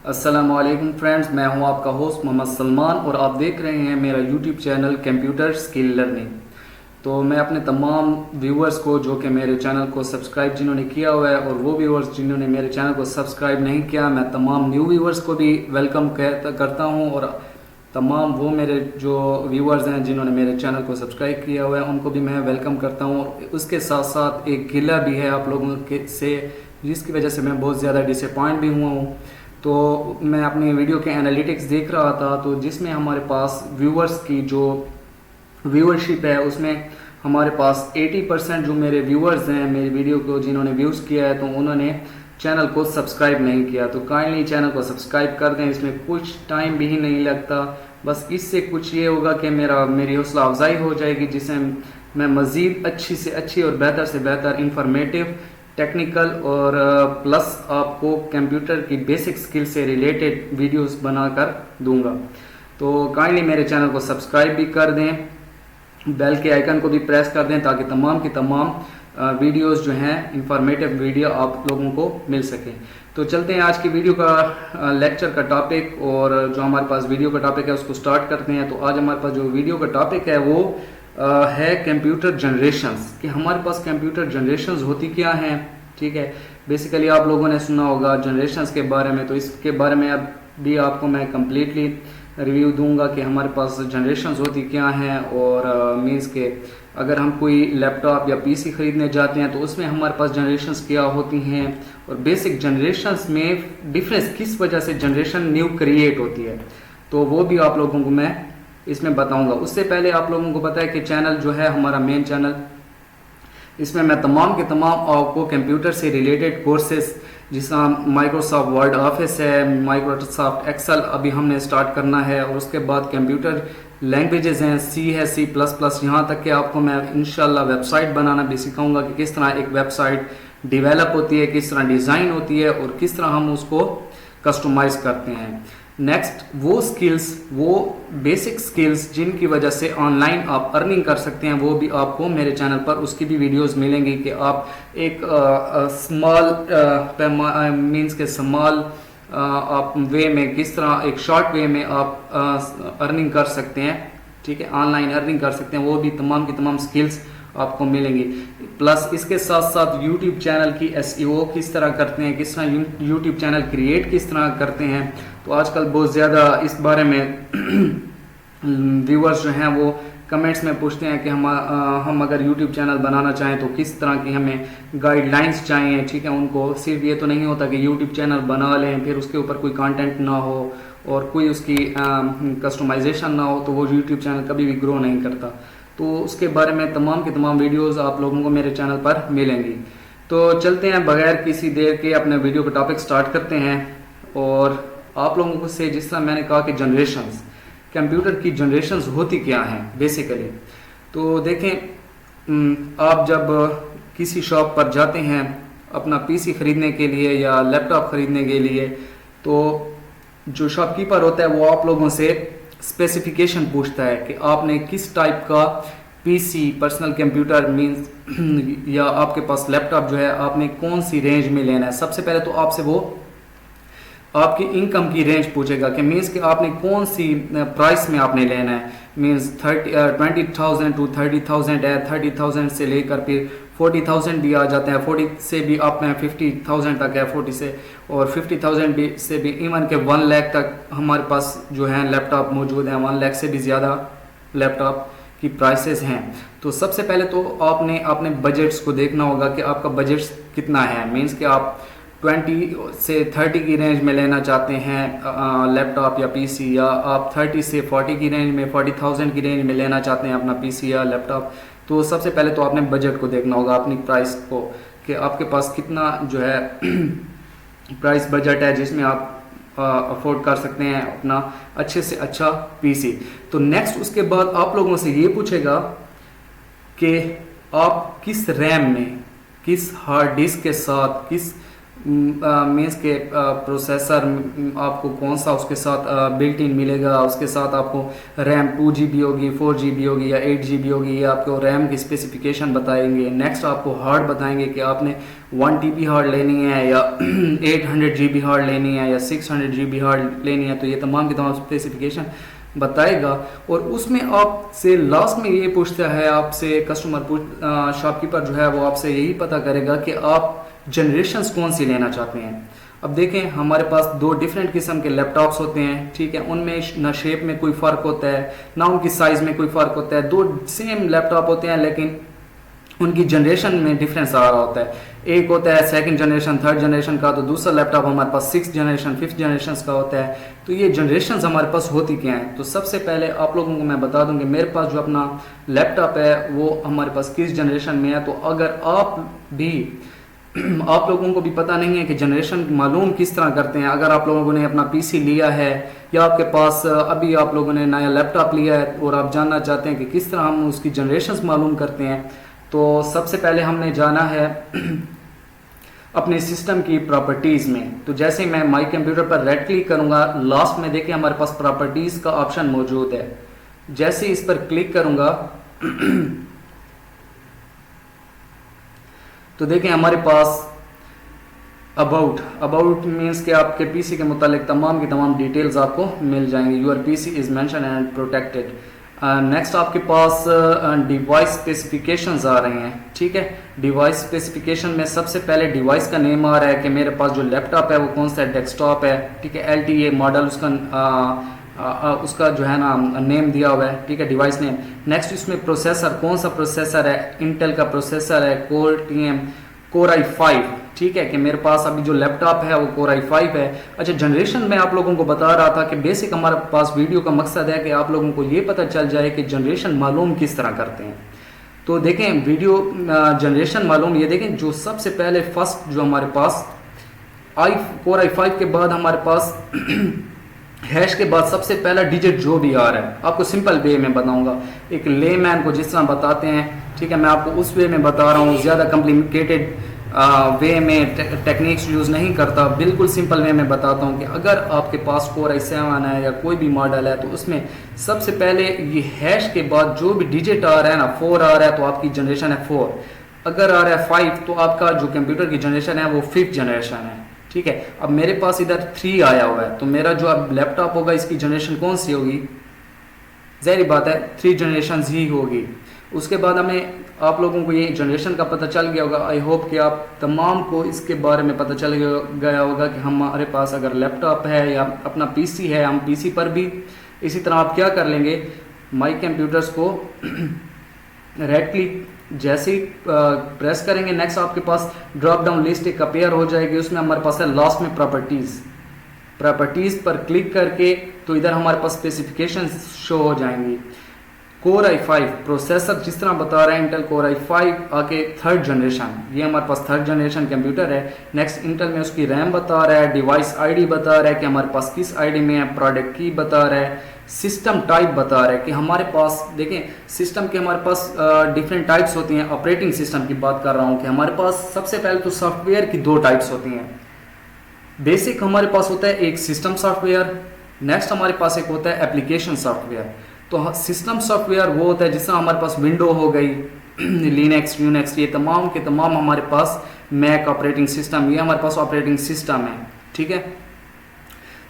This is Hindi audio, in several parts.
अस्सलामुअलैकुम फ्रेंड्स, मैं हूं आपका होस्ट मोहम्मद सलमान और आप देख रहे हैं मेरा YouTube channel computer skill learning. तो मैं अपने तमाम व्यूअर्स को जो कि मेरे चैनल को सब्सक्राइब जिन्होंने किया हुआ है और वो व्यूअर्स जिन्होंने मेरे चैनल को सब्सक्राइब नहीं किया, मैं तमाम न्यू व्यूअर्स को भी वेलकम करता हूं और तमाम वो मेरे जो व्यूअर्स हैं जिन्होंने मेरे चैनल को सब्सक्राइब किया हुआ है उनको भी मैं वेलकम करता हूं। और उसके साथ साथ एक गिला भी है आप लोगों के से, जिसकी वजह से मैं बहुत ज़्यादा डिसअपॉइंट भी हुआ हूँ। तो मैं अपनी वीडियो के एनालिटिक्स देख रहा था, तो जिसमें हमारे पास व्यूअर्स की जो व्यूअरशिप है उसमें हमारे पास 80% जो मेरे व्यूअर्स हैं मेरी वीडियो को जिन्होंने व्यूज़ किया है तो उन्होंने चैनल को सब्सक्राइब नहीं किया। तो काइंडली चैनल को सब्सक्राइब कर दें, इसमें कुछ टाइम भी नहीं लगता। बस इससे कुछ ये होगा कि मेरी हौसला अफजाई हो जाएगी, जिससे मैं मज़ीद अच्छी से अच्छी और बेहतर से बेहतर इंफॉर्मेटिव टेक्निकल और प्लस आपको कंप्यूटर की बेसिक स्किल से रिलेटेड वीडियोस बनाकर दूंगा। तो काइंडली मेरे चैनल को सब्सक्राइब भी कर दें, बेल के आइकन को भी प्रेस कर दें ताकि तमाम की तमाम वीडियोस जो हैं इंफॉर्मेटिव वीडियो आप लोगों को मिल सके। तो चलते हैं आज की वीडियो का लेक्चर का टॉपिक, और जो हमारे पास वीडियो का टॉपिक है उसको स्टार्ट करते हैं। तो आज हमारे पास जो वीडियो का टॉपिक है वो है कंप्यूटर जनरेशंस, कि हमारे पास कंप्यूटर जनरेशंस होती क्या हैं। ठीक है, बेसिकली आप लोगों ने सुना होगा जनरेशंस के बारे में, तो इसके बारे में अब भी आपको मैं कम्प्लीटली रिव्यू दूंगा कि हमारे पास जनरेशंस होती क्या हैं। और मींस के अगर हम कोई लैपटॉप या पीसी खरीदने जाते हैं तो उसमें हमारे पास जनरेशंस क्या होती हैं, और बेसिक जनरेशंस में डिफरेंस किस वजह से जनरेशन न्यू क्रिएट होती है, तो वो भी आप लोगों को मैं इसमें बताऊंगा। उससे पहले आप लोगों को पता है कि चैनल जो है हमारा मेन चैनल, इसमें मैं तमाम के तमाम आपको कंप्यूटर से रिलेटेड कोर्सेज, जिसका माइक्रोसॉफ्ट वर्ड ऑफिस है, माइक्रोसॉफ्ट एक्सेल अभी हमने स्टार्ट करना है, और उसके बाद कंप्यूटर लैंग्वेजेस हैं, सी है, C++, यहाँ तक कि आपको मैं इंशाल्लाह वेबसाइट बनाना भी सिखाऊंगा कि किस तरह एक वेबसाइट डेवलप होती है, किस तरह डिज़ाइन होती है और किस तरह हम उसको कस्टमाइज करते हैं। नेक्स्ट वो स्किल्स, वो बेसिक स्किल्स जिनकी वजह से ऑनलाइन आप अर्निंग कर सकते हैं, वो भी आपको मेरे चैनल पर उसकी भी वीडियोस मिलेंगी कि आप एक स्मॉल मींस के स्मॉल आप वे में किस तरह एक शॉर्ट वे में आप अर्निंग कर सकते हैं। ठीक है, ऑनलाइन अर्निंग कर सकते हैं, वो भी तमाम की तमाम स्किल्स आपको मिलेंगी। प्लस इसके साथ साथ यूट्यूब चैनल की SEO किस तरह करते हैं, किस तरह यूट्यूब चैनल क्रिएट किस तरह करते हैं। तो आजकल बहुत ज़्यादा इस बारे में व्यूअर्स जो हैं वो कमेंट्स में पूछते हैं कि हम अगर यूट्यूब चैनल बनाना चाहें तो किस तरह की हमें गाइडलाइंस चाहिए। ठीक है, उनको सिर्फ ये तो नहीं होता कि यूट्यूब चैनल बना लें फिर उसके ऊपर कोई कंटेंट ना हो और कोई उसकी कस्टमाइजेशन ना हो, तो वो यूट्यूब चैनल कभी भी ग्रो नहीं करता। तो उसके बारे में तमाम के तमाम वीडियोस आप लोगों को मेरे चैनल पर मिलेंगी। तो चलते हैं बगैर किसी देर के अपने वीडियो का टॉपिक स्टार्ट करते हैं। और आप लोगों को से जिस तरह मैंने कहा कि जनरेशंस, कंप्यूटर की जनरेशंस होती क्या हैं बेसिकली। तो देखें, आप जब किसी शॉप पर जाते हैं अपना पीसी खरीदने के लिए या लैपटॉप खरीदने के लिए, तो जो शॉपकीपर होता है वो आप लोगों से स्पेसिफिकेशन पूछता है कि आपने किस टाइप का पीसी पर्सनल कंप्यूटर मींस या आपके पास लैपटॉप जो है आपने कौन सी रेंज में लेना है। सबसे पहले तो आपसे वो आपकी इनकम की रेंज पूछेगा कि मींस कि आपने कौन सी प्राइस में आपने लेना है। मींस 20,000 to 30,000 है, 30,000 से लेकर फिर 40,000 भी आ जाते हैं, 40 से भी आप में 50,000 तक है 40 से, और 50,000 भी से भी इवन के 1 लाख तक हमारे पास जो है लैपटॉप मौजूद हैं। 1 लाख से भी ज़्यादा लैपटॉप की प्राइसेस हैं। तो सबसे पहले तो आपने अपने बजट्स को देखना होगा कि आपका बजट कितना है। मींस कि आप 20 से 30 की रेंज में लेना चाहते हैं लैपटॉप या पीसी, या आप 30 से 40 की रेंज में 40,000 की रेंज में लेना चाहते हैं अपना पीसी या लैपटॉप। तो सबसे पहले तो आपने बजट को देखना होगा, अपनी प्राइस को, कि आपके पास कितना जो है प्राइस बजट है जिसमें आप अफोर्ड कर सकते हैं अपना अच्छे से अच्छा पीसी। तो नेक्स्ट उसके बाद आप लोगों से ये पूछेगा कि आप किस रैम में, किस हार्ड डिस्क के साथ, किस मीन्स के प्रोसेसर आपको कौन सा उसके साथ बिल्ट इन मिलेगा, उसके साथ आपको रैम 2 GB होगी, 4 GB होगी या 8 GB होगी, ये आपको रैम की स्पेसिफिकेशन बताएंगे। नेक्स्ट आपको हार्ड बताएंगे कि आपने 1 TB हार्ड लेनी है या 800 GB हार्ड लेनी है या 600 GB हार्ड लेनी है, तो ये तमाम की तमाम स्पेसिफिकेशन बताएगा। और उसमें आपसे लास्ट में ये पूछता है, आपसे कस्टमर शॉपकीपर जो है वो आपसे यही पता करेगा कि आप जनरेशन्स कौन सी लेना चाहते हैं। अब देखें हमारे पास 2 डिफरेंट किस्म के लैपटॉप्स होते हैं, ठीक है, उनमें ना शेप में कोई फ़र्क होता है ना उनकी साइज़ में कोई फ़र्क होता है। 2 सेम लैपटॉप होते हैं लेकिन उनकी जनरेशन में डिफरेंस आ रहा होता है। एक होता है 2nd जनरेशन 3rd जनरेशन का, तो दूसरा लैपटॉप हमारे पास 6th जनरेशन 5th जनरेशन का होता है। तो ये जनरेशन हमारे पास होती क्या हैं, तो सबसे पहले आप लोगों को मैं बता दूं कि मेरे पास जो अपना लैपटॉप है वो हमारे पास किस जनरेशन में है। तो अगर आप लोगों को भी पता नहीं है कि जनरेशन मालूम किस तरह करते हैं, अगर आप लोगों ने अपना पीसी लिया है या आपके पास अभी आप लोगों ने नया लैपटॉप लिया है और आप जानना चाहते हैं कि किस तरह हम उसकी जनरेशन्स मालूम करते हैं, तो सबसे पहले हमने जाना है अपने सिस्टम की प्रॉपर्टीज़ में। तो जैसे मैं माई कंप्यूटर पर राइट क्लिक करूंगा, लास्ट में देखिए हमारे पास प्रॉपर्टीज़ का ऑप्शन मौजूद है। जैसे इस पर क्लिक करूंगा तो देखें हमारे पास अबाउट मीन्स कि आपके पीसी के मुतालिक तमाम की तमाम डिटेल्स आपको मिल जाएंगे। Your PC is mention and protected. Next आपके पास डिवाइस स्पेसिफिकेशंस आ रहे हैं, ठीक है। डिवाइस स्पेसिफिकेशन में सबसे पहले डिवाइस का नेम आ रहा है कि मेरे पास जो लैपटॉप है वो कौन सा डेस्कटॉप है, ठीक है। LTA मॉडल उसका जो है ना नेम दिया हुआ है, ठीक है, डिवाइस नेम। नेक्स्ट इसमें प्रोसेसर कौन सा प्रोसेसर है, इंटेल का प्रोसेसर है, Core i5, ठीक है, कि मेरे पास अभी जो लैपटॉप है वो Core i5 है। अच्छा, जनरेशन में आप लोगों को बता रहा था कि बेसिक हमारे पास वीडियो का मकसद है कि आप लोगों को ये पता चल जाए कि जनरेशन मालूम किस तरह करते हैं। तो देखें वीडियो जनरेशन मालूम, ये देखें जो सबसे पहले फर्स्ट जो हमारे पास Core i5 के बाद हमारे पास हैश के बाद सबसे पहला डिजिट जो भी आ रहा है, आपको सिंपल वे में बताऊंगा, एक लेमैन को जिस तरह बताते हैं, ठीक है, मैं आपको उस वे में बता रहा हूँ। ज़्यादा कॉम्प्लिकेटेड वे में टेक्निक्स यूज़ नहीं करता, बिल्कुल सिंपल वे में बताता हूँ कि अगर आपके पास Core i7 है या कोई भी मॉडल है तो उसमें सबसे पहले ये हैश के बाद जो भी डिजिट आ रहा है ना, 4 आ रहा है तो आपकी जनरेशन है 4, अगर आ रहा है 5 तो आपका जो कंप्यूटर की जनरेशन है वो 5th जनरेशन है, ठीक है। अब मेरे पास इधर 3 आया हुआ है, तो मेरा जो अब लैपटॉप होगा इसकी जनरेशन कौन सी होगी, ज़ाहिर बात है 3 जनरेशन ही होगी। उसके बाद हमें आप लोगों को ये जनरेशन का पता चल गया होगा। आई होप कि आप तमाम को इसके बारे में पता चल गया होगा कि हमारे पास अगर लैपटॉप है या अपना पीसी है, हम पीसी पर भी इसी तरह आप क्या कर लेंगे, माई कंप्यूटर्स को राइट क्लिक जैसे ही प्रेस करेंगे, नेक्स्ट आपके पास ड्रॉप डाउन लिस्ट एक अपीयर हो जाएगी, उसमें हमारे पास है लास्ट में प्रॉपर्टीज़ पर क्लिक करके तो इधर हमारे पास स्पेसिफिकेशन शो हो जाएंगी। Core i5 प्रोसेसर जिस तरह बता रहा है इंटेल Core i5 आके 3rd जनरेशन, ये हमारे पास 3rd जनरेशन कंप्यूटर है। नेक्स्ट इंटेल में उसकी रैम बता रहा है, डिवाइस आईडी बता रहा है कि हमारे पास किस आईडी में है, प्रोडक्ट की बता रहा है, सिस्टम टाइप बता रहा है कि हमारे पास देखें सिस्टम के हमारे पास डिफरेंट टाइप्स होती हैं। ऑपरेटिंग सिस्टम की बात कर रहा हूँ कि हमारे पास सबसे पहले तो सॉफ्टवेयर की 2 टाइप्स होती हैं। बेसिक हमारे पास होता है एक सिस्टम सॉफ्टवेयर, नेक्स्ट हमारे पास एक होता है एप्लीकेशन सॉफ्टवेयर। तो सिस्टम सॉफ्टवेयर वो होता है जिसमें हमारे पास विंडो हो गई, लिनक्स, यूनिक्स, ये तमाम के तमाम हमारे पास मैक ऑपरेटिंग सिस्टम, ये हमारे पास ऑपरेटिंग सिस्टम है, ठीक है।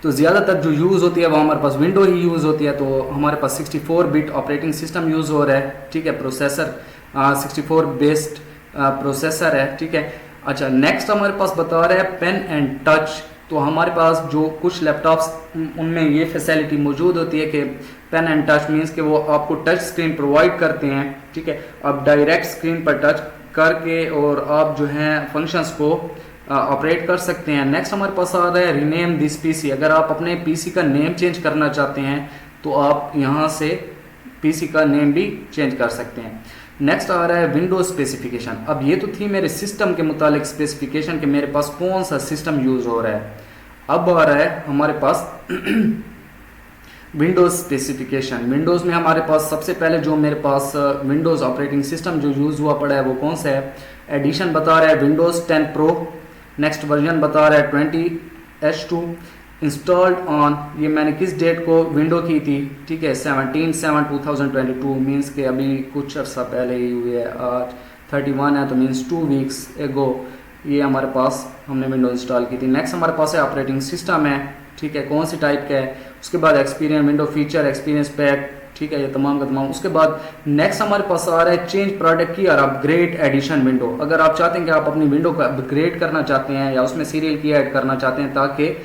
तो ज़्यादातर जो यूज़ होती है वो हमारे पास विंडो ही यूज़ होती है, तो हमारे पास 64 बिट ऑपरेटिंग सिस्टम यूज़ हो रहा है, ठीक है। प्रोसेसर 64 बेस्ड प्रोसेसर है, ठीक है। अच्छा, नेक्स्ट हमारे पास बता रहा है पेन एंड टच। तो हमारे पास जो कुछ लैपटॉप्स उनमें ये फैसिलिटी मौजूद होती है कि पेन एंड टच मीन्स कि वो आपको टच स्क्रीन प्रोवाइड करते हैं, ठीक है। आप डायरेक्ट स्क्रीन पर टच करके और आप जो है फंक्शंस को ऑपरेट कर सकते हैं। नेक्स्ट हमारे पास आ रहा है रीनेम दिस पीसी। अगर आप अपने पीसी का नेम चेंज करना चाहते हैं तो आप यहाँ से पीसी का नेम भी चेंज कर सकते हैं। नेक्स्ट आ रहा है विंडोज स्पेसिफिकेशन। अब ये तो थी मेरे सिस्टम के मुतालिक स्पेसिफिकेशन कि मेरे पास कौन सा सिस्टम यूज़ हो रहा है। अब आ रहा है हमारे पास विंडोज़ स्पेसिफिकेशन। विंडोज़ में हमारे पास सबसे पहले जो मेरे पास विंडोज़ ऑपरेटिंग सिस्टम जो यूज़ हुआ पड़ा है वो कौन सा है, एडिशन बता रहा है विंडोज़ 10 प्रो, नेक्स्ट वर्जन बता रहा है 20H2 इंस्टॉल्ड ऑन, ये मैंने किस डेट को विंडो की थी, ठीक है 17/7/2022, मीन्स के अभी कुछ अर्सा पहले ही हुई है, आज 31 है तो मीन्स 2 वीक्स एगो ये हमारे पास हमने विंडो इंस्टॉल की थी। नेक्स्ट हमारे पास है ऑपरेटिंग सिस्टम है, ठीक है कौन सी टाइप का है, उसके बाद experience window feature experience pack, ठीक है ये तमाम का तमाम। उसके बाद नेक्स्ट हमारे पास आ रहा है चेंज प्रोडक्ट की और अपग्रेड एडिशन विंडो। अगर आप चाहते हैं कि आप अपनी विंडो को अपग्रेड करना चाहते हैं या उसमें सीरियल की ऐड करना चाहते हैं ताकि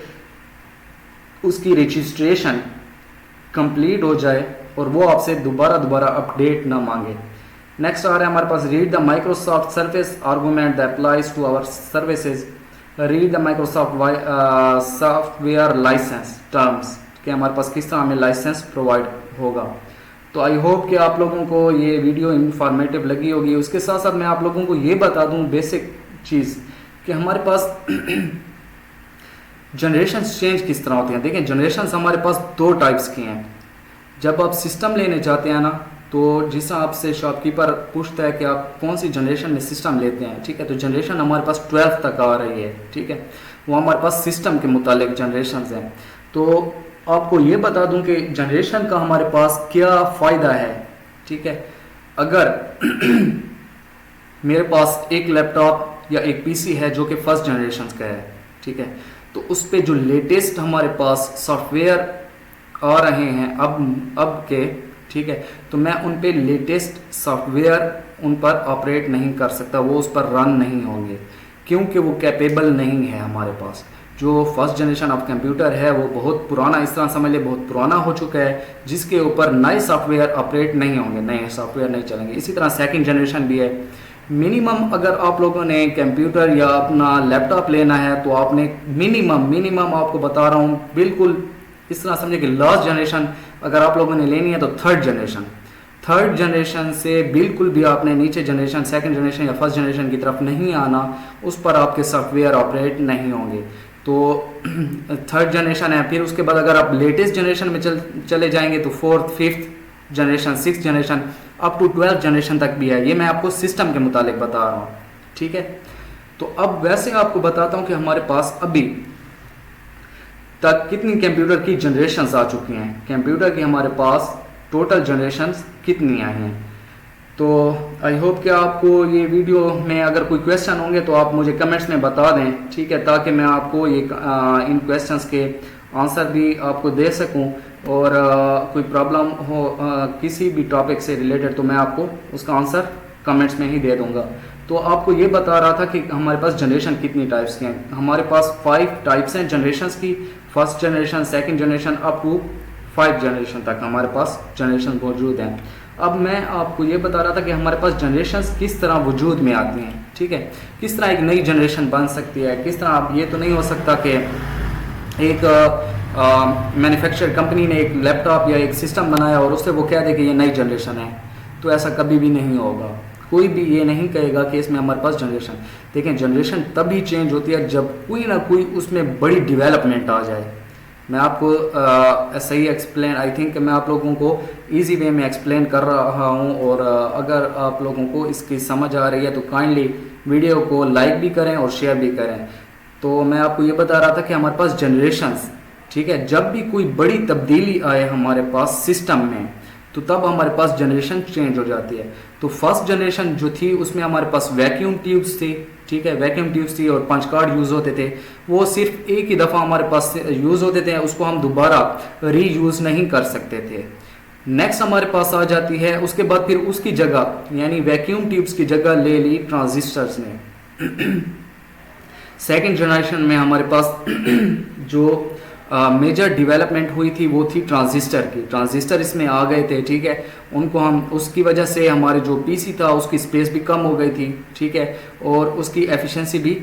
उसकी रजिस्ट्रेशन कंप्लीट हो जाए और वो आपसे दोबारा अपडेट ना मांगे। नेक्स्ट आ रहा है हमारे पास read the Microsoft service agreement that applies to our services, read the Microsoft software licence terms, कि हमारे पास किस तरह हमें लाइसेंस प्रोवाइड होगा। तो आई होप कि आप लोगों को ये वीडियो इंफॉर्मेटिव लगी होगी। उसके साथ साथ मैं आप लोगों को ये बता दूं बेसिक चीज़ कि हमारे पास जनरेशन चेंज किस तरह होते हैं। देखें जनरेशन हमारे पास 2 टाइप्स की हैं। जब आप सिस्टम लेने जाते हैं ना, तो जिस आपसे शॉपकीपर पूछता है कि आप कौन सी जनरेशन में सिस्टम लेते हैं, ठीक है, तो जनरेशन हमारे पास 12 तक आ रही है, ठीक है, वो हमारे पास सिस्टम के मुतालिक जनरेशन हैं। तो आपको ये बता दूं कि जनरेशन का हमारे पास क्या फ़ायदा है, ठीक है। अगर मेरे पास एक लैपटॉप या एक पीसी है जो कि फर्स्ट जनरेशन का है, ठीक है, तो उस पे जो लेटेस्ट हमारे पास सॉफ्टवेयर आ रहे हैं अब के, ठीक है, तो मैं उन पे लेटेस्ट सॉफ्टवेयर उन पर ऑपरेट नहीं कर सकता, वो उस पर रन नहीं होंगे क्योंकि वो कैपेबल नहीं है। हमारे पास जो फर्स्ट जनरेशन ऑफ कंप्यूटर है वो बहुत पुराना, इस तरह समझ ले बहुत पुराना हो चुका है, जिसके ऊपर नए सॉफ्टवेयर ऑपरेट नहीं होंगे, नए सॉफ्टवेयर नहीं चलेंगे। इसी तरह सेकंड जनरेशन भी है। मिनिमम अगर आप लोगों ने कंप्यूटर या अपना लैपटॉप लेना है तो आपने मिनिमम आपको बता रहा हूँ बिल्कुल इस तरह समझे कि लास्ट जनरेशन अगर आप लोगों ने लेनी है तो थर्ड जनरेशन से बिल्कुल भी आपने नीचे जनरेशन सेकंड जनरेशन या फर्स्ट जनरेशन की तरफ नहीं आना, उस पर आपके सॉफ्टवेयर ऑपरेट नहीं होंगे। तो थर्ड जनरेशन है। फिर उसके बाद अगर आप लेटेस्ट जनरेशन में चले जाएंगे तो 4th 5th generation 6th generation up to 12th generation तक भी है। ये मैं आपको सिस्टम के मुतालिक बता रहा हूँ, ठीक है। तो अब वैसे आपको बताता हूँ कि हमारे पास अभी तक कितनी कंप्यूटर की जनरेशन्स आ चुकी हैं, कंप्यूटर की हमारे पास टोटल जनरेशन्स कितनी आई हैं। तो आई होप कि आपको ये वीडियो में अगर कोई क्वेश्चन होंगे तो आप मुझे कमेंट्स में बता दें, ठीक है, ताकि मैं आपको ये इन क्वेश्चंस के आंसर भी आपको दे सकूं और कोई प्रॉब्लम हो किसी भी टॉपिक से रिलेटेड तो मैं आपको उसका आंसर कमेंट्स में ही दे दूंगा। तो आपको ये बता रहा था कि हमारे पास जनरेशन कितनी टाइप्स की हैं। हमारे पास 5 टाइप्स हैं जनरेशन्स की, first generation, second generation up to 5 generation तक हमारे पास जनरेशन मौजूद हैं। अब मैं आपको ये बता रहा था कि हमारे पास जनरेशन्स किस तरह वजूद में आती हैं, ठीक है, किस तरह एक नई जनरेशन बन सकती है, किस तरह। आप ये तो नहीं हो सकता कि एक मैन्युफैक्चर कंपनी ने एक लैपटॉप या एक सिस्टम बनाया और उससे वो कह दे कि ये नई जनरेशन है, तो ऐसा कभी भी नहीं होगा। कोई भी ये नहीं कहेगा कि इसमें हमारे पास जनरेशन। देखें जनरेशन तभी चेंज होती है जब कोई ना कोई उसमें बड़ी डेवलपमेंट आ जाए। मैं आपको सही एक्सप्लेन, आई थिंक मैं आप लोगों को इजी वे में एक्सप्लेन कर रहा हूँ और अगर आप लोगों को इसकी समझ आ रही है तो काइंडली वीडियो को लाइक भी करें और शेयर भी करें। तो मैं आपको ये बता रहा था कि हमारे पास जनरेशन्स, ठीक है, जब भी कोई बड़ी तब्दीली आए हमारे पास सिस्टम में तो तब हमारे पास जनरेशन चेंज हो जाती है। तो फर्स्ट जनरेशन जो थी उसमें हमारे पास वैक्यूम ट्यूब्स थी, ठीक है, वैक्यूम ट्यूब्स थी और पंच कार्ड यूज़ होते थे। वो सिर्फ एक ही दफ़ा हमारे पास यूज़ होते थे, उसको हम दोबारा रीयूज़ नहीं कर सकते थे। नेक्स्ट हमारे पास आ जाती है, उसके बाद फिर उसकी जगह यानी वैक्यूम ट्यूब्स की जगह ले ली ट्रांजिस्टर्स ने। सेकेंड जनरेशन में हमारे पास जो मेजर डेवलपमेंट हुई थी वो थी ट्रांजिस्टर की। ट्रांजिस्टर इसमें आ गए थे, ठीक है, उनको हम उसकी वजह से हमारे जो पीसी था उसकी स्पेस भी कम हो गई थी, ठीक है, और उसकी एफिशिएंसी भी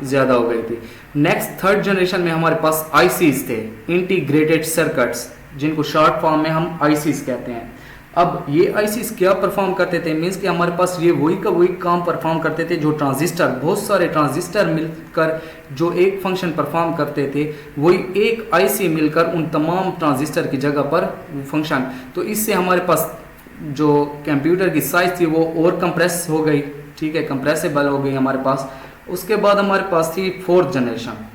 ज़्यादा हो गई थी। नेक्स्ट थर्ड जनरेशन में हमारे पास आईसीज थे, इंटीग्रेटेड सर्किट्स, जिनको शॉर्ट फॉर्म में हम आईसीज कहते हैं। अब ये आईसीज क्या परफॉर्म करते थे, मीन्स कि हमारे पास ये वही का वही काम परफॉर्म करते थे जो ट्रांजिस्टर, बहुत सारे ट्रांजिस्टर मिलकर जो एक फंक्शन परफॉर्म करते थे वही एक आईसी मिलकर उन तमाम ट्रांजिस्टर की जगह पर फंक्शन। तो इससे हमारे पास जो कंप्यूटर की साइज थी वो और कंप्रेस हो गई, ठीक है, कंप्रेसिबल हो गई हमारे पास। उसके बाद हमारे पास थी फोर्थ जनरेशन।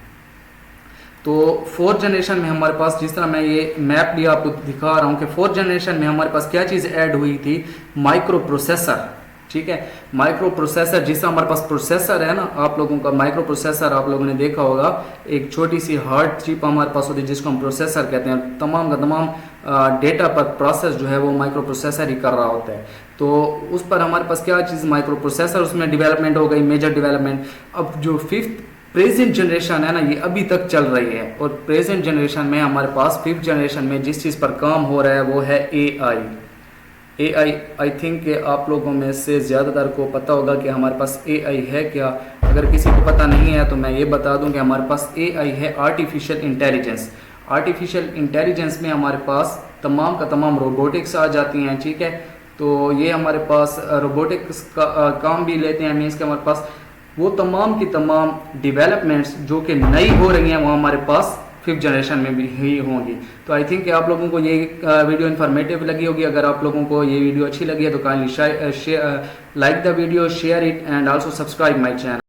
तो फोर्थ जनरेशन में हमारे पास, जिस तरह मैं ये मैप भी आपको दिखा रहा हूँ कि फोर्थ जनरेशन में हमारे पास क्या चीज़ ऐड हुई थी, माइक्रो प्रोसेसर। ठीक है, माइक्रो प्रोसेसर, जिस तरह हमारे पास प्रोसेसर है ना, आप लोगों का माइक्रो प्रोसेसर आप लोगों ने देखा होगा, एक छोटी सी हार्ड चिप हमारे पास होती है जिसको हम प्रोसेसर कहते हैं। तमाम का तमाम डेटा पर प्रोसेस जो है वो माइक्रो प्रोसेसर ही कर रहा होता है। तो उस पर हमारे पास क्या चीज़, माइक्रो प्रोसेसर, उसमें डेवलपमेंट हो गई, मेजर डेवलपमेंट। अब जो फिफ्थ प्रेजेंट जनरेशन है ना, ये अभी तक चल रही है, और प्रेजेंट जनरेशन में हमारे पास, फिफ्थ जनरेशन में जिस चीज़ पर काम हो रहा है वो है AI। आई थिंक कि आप लोगों में से ज़्यादातर को पता होगा कि हमारे पास AI है क्या। अगर किसी को पता नहीं है तो मैं ये बता दूं कि हमारे पास AI है आर्टिफिशियल इंटेलिजेंस। आर्टिफिशियल इंटेलिजेंस में हमारे पास तमाम का तमाम रोबोटिक्स आ जाती हैं। ठीक है, तो ये हमारे पास रोबोटिक्स का काम भी लेते हैं, मीन्स के हमारे पास वो तमाम की तमाम डेवलपमेंट्स जो कि नई हो रही हैं वो हमारे पास फिफ्थ जनरेशन में भी ही होंगी। तो आई थिंक कि आप लोगों को ये वीडियो इन्फॉर्मेटिव लगी होगी। अगर आप लोगों को ये वीडियो अच्छी लगी है तो kindly like the video, share it and also subscribe my channel.